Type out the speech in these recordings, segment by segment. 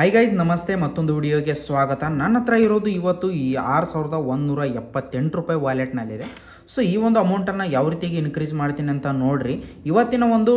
High guys, ನಮಸ್ತೆ. ಮತ್ತೊಂದು ವಿಡಿಯೋಗೆ ಸ್ವಾಗತ. ನನ್ನ ಹತ್ರ ಇರೋದು ಇವತ್ತು ಈ 6178 ರೂಪಾಯಿ ವ್ಯಾಲೆಟ್ನಲ್ಲಿದೆ. ಸೊ ಈ ಒಂದು ಅಮೌಂಟನ್ನು ಯಾವ ರೀತಿಯಾಗಿ ಇನ್ಕ್ರೀಸ್ ಮಾಡ್ತೀನಿ ಅಂತ ನೋಡ್ರಿ. ಇವತ್ತಿನ ಒಂದು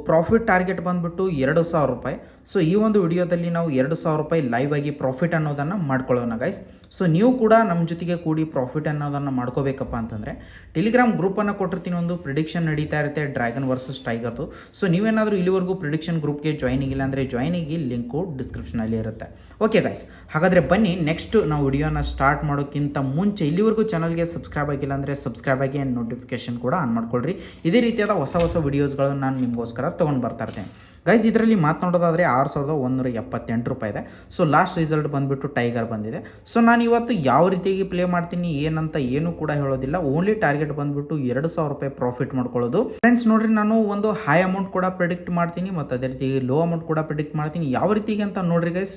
ಪ್ರಾಫಿಟ್ ಟಾರ್ಗೆಟ್ ಬಂದುಬಿಟ್ಟು 2000 ರೂಪಾಯಿ. ಸೊ ಈ ಒಂದು ವಿಡಿಯೋದಲ್ಲಿ ನಾವು 2000 ರೂಪಾಯಿ ಲೈವ್ ಆಗಿ ಪ್ರಾಫಿಟ್ ಅನ್ನೋದನ್ನು ಮಾಡ್ಕೊಳ್ಳೋಣ ಗೈಸ್. ಸೊ ನೀವು ಕೂಡ ನಮ್ಮ ಜೊತೆಗೆ ಕೂಡಿ ಪ್ರಾಫಿಟ್ ಅನ್ನೋದನ್ನು ಮಾಡ್ಕೋಬೇಕಪ್ಪ ಅಂತಂದರೆ ಟೆಲಿಗ್ರಾಮ್ ಗ್ರೂಪನ್ನು ಕೊಟ್ಟಿರ್ತೀನಿ. ಒಂದು ಪ್ರಿಡಿಕ್ಷನ್ ನಡೀತಾ ಇರುತ್ತೆ ಡ್ರ್ಯಾಗನ್ ವರ್ಸಸ್ ಟೈಗರ್ದು. ಸೊ ನೀವೇನಾದರೂ ಇಲ್ಲಿವರೆಗೂ ಪ್ರಿಡಿಕ್ಷನ್ ಗ್ರೂಪ್ಗೆ ಜಾಯ್ನ್ ಆಗಿಲ್ಲ ಅಂದರೆ ಜಾಯ್ನ್ ಆಗಿ, ಲಿಂಕು ಡಿಸ್ಕ್ರಿಪ್ಷನಲ್ಲಿ ಇರುತ್ತೆ. ಓಕೆ ಗೈಸ್, ಹಾಗಾದರೆ ಬನ್ನಿ ನೆಕ್ಸ್ಟ್ ನಾವು ವಿಡಿಯೋನ ಸ್ಟಾರ್ಟ್ ಮಾಡೋಕ್ಕಿಂತ ಮುಂಚೆ ಇಲ್ಲಿವರೆಗೂ ಚಾನಲ್ಗೆ ಸಬ್ಸ್ಕ್ರೈಬ್ ಆಗಿಲ್ಲ ಅಂದರೆ ಸಬ್ಸ್ಕ್ರೈಬ್ ಆಗಿ ಆ್ಯಂಡ್ ನೋಟಿಫಿಕೇಶನ್ ಕೂಡ ಆನ್ ಮಾಡ್ಕೊಳ್ರಿ. ಇದೇ ರೀತಿಯಾದ ಹೊಸ ವಿಡಿಯೋಸ್ಗಳನ್ನು ನಾನು ನಿಮಗೋಸ್ಕರ ತೊಗೊಂಡು ಬರ್ತಾ ಇರ್ತೇನೆ ಗೈಸ್. ಇದರಲ್ಲಿ ಮಾತನಾಡೋದಾದರೆ 6178 ರೂಪಾಯಿ ಇದೆ. ಸೊ ಲಾಸ್ಟ್ ರಿಸಲ್ಟ್ ಬಂದುಬಿಟ್ಟು ಟೈಗರ್ ಬಂದಿದೆ. ಸೊ ನಾನು ಇವತ್ತು ಯಾವ ರೀತಿಯಾಗಿ ಪ್ಲೇ ಮಾಡ್ತೀನಿ ಏನಂತ ಏನು ಕೂಡ ಹೇಳೋದಿಲ್ಲ. ಓನ್ಲಿ ಟಾರ್ಗೆಟ್ ಬಂದುಬಿಟ್ಟು 2000 ರೂಪಾಯಿ ಪ್ರಾಫಿಟ್ ಮಾಡ್ಕೊಳ್ಳೋದು ಫ್ರೆಂಡ್ಸ್. ನೋಡ್ರಿ, ನಾನು ಒಂದು ಹೈ ಅಮೌಂಟ್ ಕೂಡ ಪ್ರಿಡಿಕ್ಟ್ ಮಾಡ್ತೀನಿ ಮತ್ತು ಅದೇ ರೀತಿ ಲೋ ಅಮೌಂಟ್ ಕೂಡ ಪ್ರಿಡಿಕ್ಟ್ ಮಾಡ್ತೀನಿ. ಯಾವ ರೀತಿಗೆ ಅಂತ ನೋಡ್ರಿ ಗೈಸ್,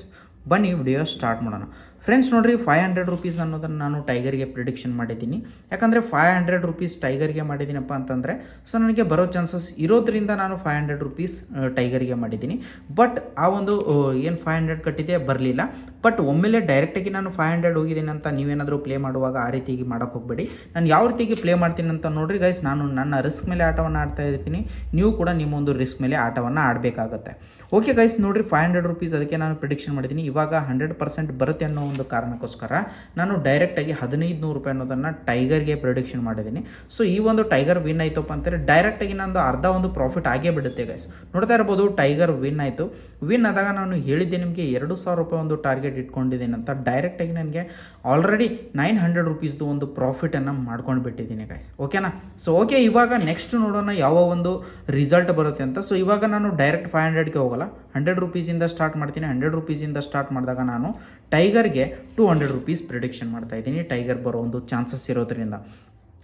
ಬನ್ನಿ ವಿಡಿಯೋ ಸ್ಟಾರ್ಟ್ ಮಾಡೋಣ. ಫ್ರೆಂಡ್ಸ್ ನೋಡ್ರಿ, 500 ರೂಪೀಸ್ ಅನ್ನೋದನ್ನು ನಾನು ಟೈಗರ್ಗೆ ಪ್ರಿಡಿಕ್ಷನ್ ಮಾಡಿದ್ದೀನಿ. ಯಾಕಂದರೆ 500 ರೂಪೀಸ್ ಟೈಗರ್ಗೆ ಮಾಡಿದ್ದೀನಪ್ಪ ಅಂತಂದರೆ ಸೊ ನನಗೆ ಬರೋ ಚಾನ್ಸಸ್ ಇರೋದ್ರಿಂದ ನಾನು 500 ರೂಪೀಸ್ ಟೈಗರ್ಗೆ ಮಾಡಿದ್ದೀನಿ. ಬಟ್ ಆ ಒಂದು ಏನು 500 ಕಟ್ಟಿದೆ ಬರಲಿಲ್ಲ. ಬಟ್ ಒಮ್ಮೆಲೆ ಡೈರೆಕ್ಟಾಗಿ ನಾನು 500 ಹೋಗಿದ್ದೀನಿ ಅಂತ ನೀವೇನಾದರೂ ಪ್ಲೇ ಮಾಡುವಾಗ ಆ ರೀತಿಯಾಗಿ ಮಾಡೋಕ್ಕೆ ಹೋಗಬೇಡಿ. ನಾನು ಯಾವ ರೀತಿಯಾಗಿ ಪ್ಲೇ ಮಾಡ್ತೀನಿ ಅಂತ ನೋಡ್ರಿ ಗೈಸ್. ನಾನು ನನ್ನ ರಿಸ್ಕ್ ಮೇಲೆ ಆಟವನ್ನು ಆಡ್ತಾ ಇರ್ತೀನಿ, ನೀವು ಕೂಡ ನಿಮ್ಮೊಂದು ರಿಸ್ಕ್ ಮೇಲೆ ಆಟವನ್ನು ಆಡಬೇಕಾಗತ್ತೆ. ಓಕೆ ಗೈಸ್, ನೋಡ್ರಿ 500 ರೂಪೀಸ್ ಅದಕ್ಕೆ ನಾನು ಪ್ರಿಡಿಕ್ಷನ್ ಮಾಡಿದ್ದೀನಿ. ಇವಾಗ 100% ಬರುತ್ತೆ ಅನ್ನೋ ಒಂದು ಕಾರಣಕ್ಕೋಸ್ಕರ ನಾನು ಡೈರೆಕ್ಟಾಗಿ 1500 ರೂಪಾಯಿ ಅನ್ನೋದನ್ನು ಟೈಗರ್ಗೆ ಪ್ರಿಡಿಕ್ಷನ್ ಮಾಡಿದ್ದೀನಿ. ಸೊ ಈ ಒಂದು ಟೈಗರ್ ವಿನ್ ಆಯ್ತಪ್ಪ ಅಂತಾರೆ ಡೈರೆಕ್ಟಾಗಿ ನಂದು ಅರ್ಧ ಒಂದು ಪ್ರಾಫಿಟ್ ಆಗೇ ಬಿಡುತ್ತೆ ಗೈಸ್. ನೋಡ್ತಾ ಇರ್ಬೋದು, ಟೈಗರ್ ವಿನ್ ಆಯಿತು. ವಿನ್ ಆದಾಗ ನಾನು ಹೇಳಿದ್ದೆ ನಿಮಗೆ 2000 ರೂಪಾಯಿ ಒಂದು ಟಾರ್ಗೆಟ್ ಇಟ್ಕೊಂಡಿದ್ದೀನಿ ಅಂತ. ಡೈರೆಕ್ಟಾಗಿ ನನಗೆ ಆಲ್ರೆಡಿ 900 ರೂಪೀಸ್ದು ಒಂದು ಪ್ರಾಫಿಟನ್ನು ಮಾಡ್ಕೊಂಡು ಬಿಟ್ಟಿದ್ದೀನಿ ಗೈಸ್. ಓಕೆನಾ? ಸೊ ಓಕೆ, ಇವಾಗ ನೆಕ್ಸ್ಟ್ ನೋಡೋಣ ಯಾವ ಒಂದು ರಿಸಲ್ಟ್ ಬರುತ್ತೆ ಅಂತ. ಸೊ ಇವಾಗ ನಾನು ಡೈರೆಕ್ಟ್ 500ಗೆ ಹೋಗಲ್ಲ, 100 ರೂಪೀಸಿಂದ ಸ್ಟಾರ್ಟ್ ಮಾಡ್ತೀನಿ. 100 ರೂಪೀಸಿಂದ ಸ್ಟಾರ್ಟ್ ಮಾಡಿದಾಗ ನಾನು ಟೈಗರ್ಗೆ 200 ರೂಪೀಸ್ ಪ್ರಿಡಿಕ್ಷನ್ ಮಾಡ್ತಾ ಇದ್ದೀನಿ. ಟೈಗರ್ ಬರೋ ಒಂದು ಚಾನ್ಸಸ್ ಇರೋದ್ರಿಂದ.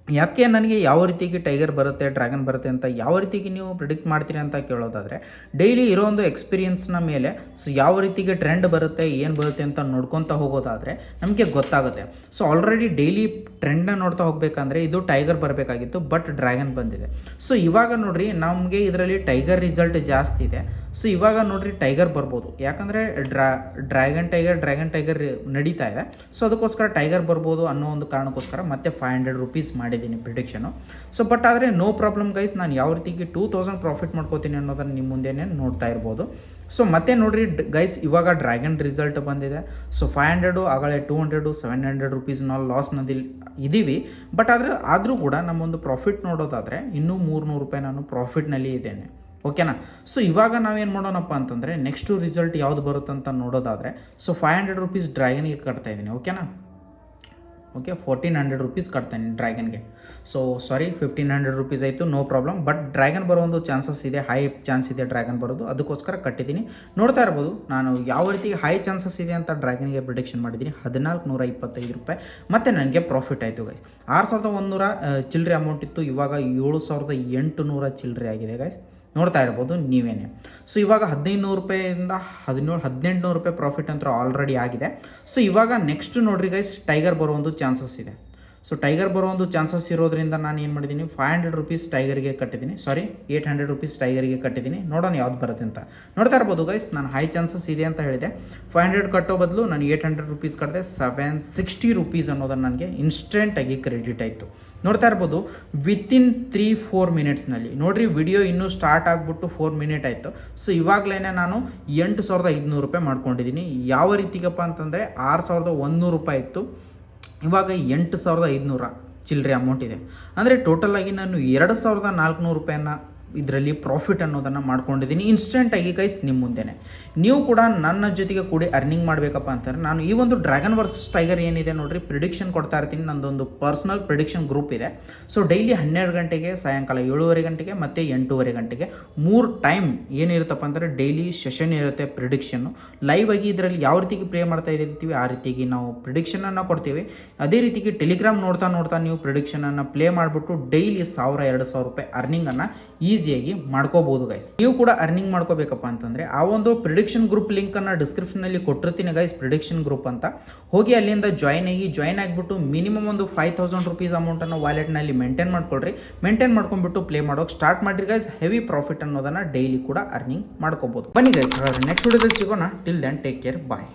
ಯಾಕೆ ನನಗೆ ಯಾವ ರೀತಿಗೆ ಟೈಗರ್ ಬರುತ್ತೆ, ಡ್ರ್ಯಾಗನ್ ಬರುತ್ತೆ ಅಂತ ಯಾವ ರೀತಿಗೆ ನೀವು ಪ್ರಿಡಿಕ್ಟ್ ಮಾಡ್ತೀರಿ ಅಂತ ಕೇಳೋದಾದರೆ ಡೈಲಿ ಇರೋ ಒಂದು ಎಕ್ಸ್ಪೀರಿಯನ್ಸ್ನ ಮೇಲೆ ಸೊ ಯಾವ ರೀತಿಗೆ ಟ್ರೆಂಡ್ ಬರುತ್ತೆ, ಏನು ಬರುತ್ತೆ ಅಂತ ನೋಡ್ಕೊತಾ ಹೋಗೋದಾದರೆ ನಮಗೆ ಗೊತ್ತಾಗುತ್ತೆ. ಸೊ ಆಲ್ರೆಡಿ ಡೈಲಿ ಟ್ರೆಂಡ್ನ ನೋಡ್ತಾ ಹೋಗಬೇಕಂದ್ರೆ ಇದು ಟೈಗರ್ ಬರಬೇಕಾಗಿತ್ತು, ಬಟ್ ಡ್ರ್ಯಾಗನ್ ಬಂದಿದೆ. ಸೊ ಇವಾಗ ನೋಡ್ರಿ, ನಮಗೆ ಇದರಲ್ಲಿ ಟೈಗರ್ ರಿಸಲ್ಟ್ ಜಾಸ್ತಿ ಇದೆ. ಸೊ ಇವಾಗ ನೋಡ್ರಿ ಟೈಗರ್ ಬರ್ಬೋದು, ಯಾಕಂದರೆ ಡ್ರ್ಯಾಗನ್ ಟೈಗರ್ ನಡೀತಾ ಇದೆ. ಸೊ ಅದಕ್ಕೋಸ್ಕರ ಟೈಗರ್ ಬರ್ಬೋದು ಅನ್ನೋ ಒಂದು ಕಾರಣಕ್ಕೋಸ್ಕರ ಮತ್ತೆ 500 ರೂಪೀಸ್ ಮಾಡಿದ್ದೀನಿ ಪ್ರಿಡಿಕ್ಷನು. ಸೊ ಬಟ್ ಆದರೆ ನೋ ಪ್ರಾಬ್ಲಮ್ ಗೈಸ್, ನಾನು ಯಾವ ರೀತಿಗೆ 2000 ಪ್ರಾಫಿಟ್ ಮಾಡ್ಕೋತೀನಿ ಅನ್ನೋದನ್ನು ನಿಮ್ಮ ಮುಂದೆನೇ ನೋಡ್ತಾ ಇರ್ಬೋದು. ಸೊ ಮತ್ತೆ ನೋಡ್ರಿ ಗೈಸ್, ಇವಾಗ ಡ್ರ್ಯಾಗನ್ ರಿಸಲ್ಟ್ ಬಂದಿದೆ. ಸೊ 500 ಆಗಲೇ 200 700 ರೂಪೀಸ್ ನಾವು ಲಾಸ್ನಲ್ಲಿ ಇದ್ದೀವಿ. ಬಟ್ ಆದರೂ ಕೂಡ ನಮ್ಮೊಂದು ಪ್ರಾಫಿಟ್ ನೋಡೋದಾದರೆ ಇನ್ನೂ 300 ರೂಪಾಯಿ ನಾನು ಪ್ರಾಫಿಟ್ನಲ್ಲಿ ಇದ್ದೇನೆ. ಓಕೆನಾ? ಸೊ ಇವಾಗ ನಾವೇನು ಮಾಡೋಣಪ್ಪ ಅಂತಂದರೆ ನೆಕ್ಸ್ಟು ರಿಸಲ್ಟ್ ಯಾವುದು ಬರುತ್ತಂತ ನೋಡೋದಾದರೆ ಸೊ 500 ರೂಪೀಸ್ ಡ್ರ್ಯಾಗನ್ಗೆ ಕಟ್ತಾ ಇದ್ದೀನಿ. ಓಕೆನಾ? ಓಕೆ, 1400 ರೂಪೀಸ್ ಕಟ್ತೇನೆ ಡ್ರ್ಯಾಗನ್ಗೆ. ಸೊ ಸಾರಿ, 1500 ರೂಪೀಸ್ ಆಯಿತು, ನೋ ಪ್ರಾಬ್ಲಮ್. ಬಟ್ ಡ್ರ್ಯಾಗನ್ ಬರೋ ಒಂದು ಚಾನ್ಸಸ್ ಇದೆ, ಹೈ ಚಾನ್ಸ್ ಇದೆ ಡ್ರ್ಯಾಗನ್ ಬರೋದು, ಅದಕ್ಕೋಸ್ಕರ ಕಟ್ಟಿದ್ದೀನಿ. ನೋಡ್ತಾ ಇರ್ಬೋದು ನಾನು ಯಾವ ರೀತಿ ಹೈ ಚಾನ್ಸಸ್ ಇದೆ ಅಂತ ಡ್ರ್ಯಾಗನ್ಗೆ ಪ್ರಿಡಿಕ್ಷನ್ ಮಾಡಿದ್ದೀನಿ. 1425 ರೂಪಾಯಿ ಮತ್ತು ನನಗೆ ಪ್ರಾಫಿಟ್ ಆಯಿತು ಗೈಸ್. 6100 ಚಿಲ್ಲರೆ ಅಮೌಂಟ್ ಇತ್ತು, ಇವಾಗ 7800 ಚಿಲ್ಲರೆ ಆಗಿದೆ ಗೈಸ್. ನೋಡ್ತಾ ಇರ್ಬೋದು ನೀವೇನೆ. ಸೊ ಇವಾಗ 1500 ರೂಪಾಯಿಂದ 1800 ರೂಪಾಯಿ ಪ್ರಾಫಿಟ್ ಅಂತ ಆಲ್ರೆಡಿ ಆಗಿದೆ. ಸೊ ಇವಾಗ ನೆಕ್ಸ್ಟ್ ನೋಡ್ರಿ ಗೈಸ್, ಟೈಗರ್ ಬರೋ ಒಂದು ಚಾನ್ಸಸ್ ಇದೆ. ಸೊ ಟೈಗರ್ ಬರೋ ಒಂದು ಚಾನ್ಸಸ್ ಇರೋದ್ರಿಂದ ನಾನು ಏನು ಮಾಡಿದ್ದೀನಿ, 500 ರೂಪೀಸ್ ಟೈಗರ್ಗೆ ಕಟ್ಟಿದ್ದೀನಿ. ಸಾರಿ, 800 ರೂಪೀಸ್ ಟೈಗರ್ಗೆ ಕಟ್ಟಿದ್ದೀನಿ. ನೋಡೋಣ ಯಾವ್ದು ಬರುತ್ತೆ ಅಂತ. ನೋಡ್ತಾ ಇರ್ಬೋದು ಗೈಸ್, ನಾನು ಹೈ ಚಾನ್ಸಸ್ ಇದೆ ಅಂತ ಹೇಳಿದೆ. 500 ಕಟ್ಟೋ ಬದಲು ನಾನು 800 ರೂಪೀಸ್ ಕಟ್ಟಿದೆ. 760 ರೂಪೀಸ್ ಅನ್ನೋದನ್ನು ನನಗೆ ಇನ್ಸ್ಟೆಂಟಾಗಿ ಕ್ರೆಡಿಟ್ ಆಯಿತು. ನೋಡ್ತಾ ಇರ್ಬೋದು, ವಿತಿನ್ 3-4 ಮಿನಿಟ್ಸ್ನಲ್ಲಿ. ನೋಡಿರಿ, ವಿಡಿಯೋ ಇನ್ನೂ ಸ್ಟಾರ್ಟ್ ಆಗಿಬಿಟ್ಟು 4 ಮಿನಿಟ್ ಆಯಿತು. ಸೊ ಇವಾಗಲೇ ನಾನು 8500 ರೂಪಾಯಿ ಮಾಡ್ಕೊಂಡಿದ್ದೀನಿ. ಯಾವ ರೀತಿಗಪ್ಪ ಅಂತಂದರೆ 6100 ರೂಪಾಯಿ ಇತ್ತು, ಇವಾಗ 8500 ಚಿಲ್ಲರೆ ಅಮೌಂಟ್ ಇದೆ. ಅಂದರೆ ಟೋಟಲಾಗಿ ನಾನು 2400 ರೂಪಾಯಿನ ಇದರಲ್ಲಿ ಪ್ರಾಫಿಟ್ ಅನ್ನೋದನ್ನು ಮಾಡ್ಕೊಂಡಿದ್ದೀನಿ ಇನ್ಸ್ಟೆಂಟಾಗಿ ಗೈಸ್ ನಿಮ್ಮ ಮುಂದೆನೇ. ನೀವು ಕೂಡ ನನ್ನ ಜೊತೆಗೆ ಕೂಡಿ ಅರ್ನಿಂಗ್ ಮಾಡಬೇಕಪ್ಪ ಅಂತಾರೆ ನಾನು ಈ ಒಂದು ಡ್ರ್ಯಾಗನ್ ವರ್ಸಸ್ ಟೈಗರ್ ಏನಿದೆ ನೋಡ್ರಿ, ಪ್ರಿಡಿಕ್ಷನ್ ಕೊಡ್ತಾ ಇರ್ತೀನಿ. ನಂದೊಂದು ಪರ್ಸ್ನಲ್ ಪ್ರಿಡಿಕ್ಷನ್ ಗ್ರೂಪ್ ಇದೆ. ಸೊ ಡೈಲಿ 12 ಗಂಟೆಗೆ, ಸಾಯಂಕಾಲ 7:30 ಗಂಟೆಗೆ ಮತ್ತು 8:30 ಗಂಟೆಗೆ 3 ಟೈಮ್ ಏನಿರುತ್ತಪ್ಪ ಅಂದರೆ ಡೈಲಿ ಸೆಷನ್ ಇರುತ್ತೆ ಪ್ರಿಡಿಕ್ಷನ್ನು. ಲೈವ್ ಆಗಿ ಇದರಲ್ಲಿ ಯಾವ ರೀತಿಗೆ ಪ್ಲೇ ಮಾಡ್ತಾ ಇರ್ತೀವಿ ಆ ರೀತಿಗೆ ನಾವು ಪ್ರಿಡಿಕ್ಷನನ್ನು ಕೊಡ್ತೀವಿ. ಅದೇ ರೀತಿಗೆ ಟೆಲಿಗ್ರಾಮ್ ನೋಡ್ತಾ ನೀವು ಪ್ರಿಡಿಕ್ಷನನ್ನು ಪ್ಲೇ ಮಾಡಿಬಿಟ್ಟು ಡೈಲಿ 1000-2000 ರೂಪಾಯಿ ಅರ್ನಿಂಗನ್ನು ಈಸಿಯಾಗಿ ಮಾಡ್ಕೋಬಹುದು ಗೈಸ್. ನೀವು ಕೂಡ ಅರ್ನಿಂಗ್ ಮಾಡ್ಕೋಬೇಕಪ್ಪ ಅಂತಂದ್ರೆ ಆ ಒಂದು ಪ್ರಿಡಿಕ್ಷನ್ ಗ್ರೂಪ್ ಲಿಂಕ್ ಅನ್ನ ಡಿಸ್ಕ್ರಿಪ್ಷನ್ ಅಲ್ಲಿ ಕೊಟ್ಟಿರ್ತೀನಿ ಗೈಸ್, ಪ್ರಿಡಿಕ್ಷನ್ ಗ್ರೂಪ್ ಅಂತ. ಹೋಗಿ ಅಲ್ಲಿಂದ ಜಾಯ್ನ್ ಆಗಿಬಿಟ್ಟು ಮಿನಿಮಮ್ ಒಂದು 5000 ರುಪೀಸ್ ಅಮೌಂಟ್ ಅನ್ನು ವಾಲೆಟ್ ನಲ್ಲಿ ಮೇಂಟೈನ್ ಮಾಡ್ಕೊಳ್ರಿ. ಮೇಂಟೈನ್ ಮಾಡ್ಕೊಂಡ್ಬಿಟ್ಟು ಪ್ಲೇ ಮಾಡೋಕೆ ಸ್ಟಾರ್ಟ್ ಮಾಡ್ರಿ ಗೈಸ್. ಹೆವಿ ಪ್ರಾಫಿಟ್ ಅನ್ನೋದನ್ನ ಡೈಲಿ ಕೂಡ ಅರ್ನಿಂಗ್ ಮಾಡ್ಕೋಬಹುದು. ಬನ್ನಿ ಗೈಸ್, ನೆಕ್ಸ್ಟ್ ವಿಡಿಯೋದಲ್ಲಿ ಸಿಗೋಣ. ಟಿಲ್ ದೆನ್ ಟೇಕ್ ಕೇರ್, ಬಾಯ್.